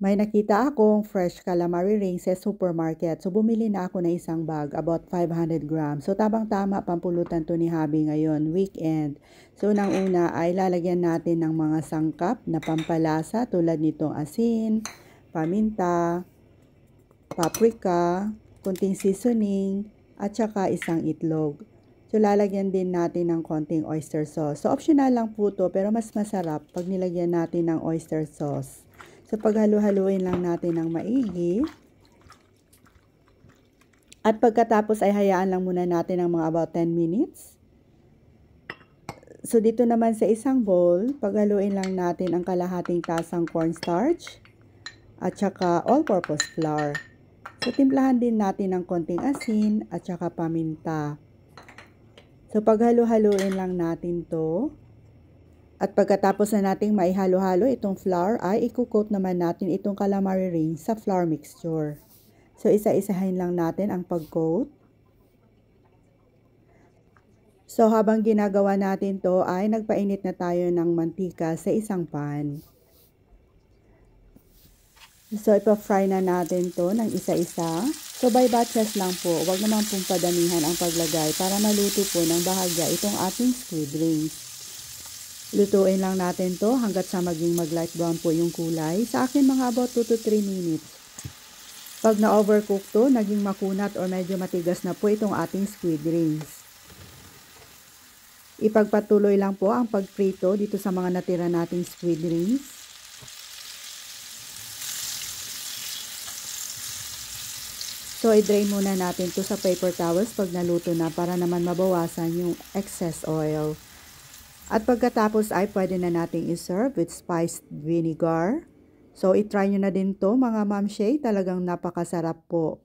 May nakita akong fresh calamari ring sa supermarket. So, bumili na ako ng isang bag, about 500 grams. So, tabang-tama, pampulutan to ni Habi ngayon, weekend. So, unang-una ay lalagyan natin ng mga sangkap na pampalasa tulad nitong asin, paminta, paprika, kunting seasoning, at saka isang itlog. So, lalagyan din natin ng konting oyster sauce. So, optional lang po to, pero mas masarap pag nilagyan natin ng oyster sauce. So, paghalo-haluin lang natin ng maigi. At pagkatapos ay hayaan lang muna natin ng mga about 10 minutes. So, dito naman sa isang bowl, paghaluin lang natin ang kalahating tasang cornstarch at saka all-purpose flour. So, timplahan din natin ng konting asin at saka paminta. So, paghalo-haluin lang natin to. At pagkatapos na nating maihalo-halo itong flour, ay i-coat naman natin itong calamari ring sa flour mixture. So, isa-isahin lang natin ang pag-coat. So, habang ginagawa natin to, ay nagpainit na tayo ng mantika sa isang pan. So, ipa-fry na natin to ng isa-isa. So, by batches lang po. Huwag naman pong padamihan ang paglagay para maluto po ng bahagya itong ating squid rings. Lutuin lang natin to hanggat sa maging mag-light brown po yung kulay. Sa akin, mga about 2 to 3 minutes. Pag na-overcook to, naging makunat or medyo matigas na po itong ating squid rings. Ipagpatuloy lang po ang pagprito dito sa mga natira nating squid rings. So, i-drain muna natin to sa paper towels pag naluto na para naman mabawasan yung excess oil. At pagkatapos ay pwede na nating i-serve with spiced vinegar. So, i-try nyo na din to mga Ma'am Shay. Talagang napakasarap po.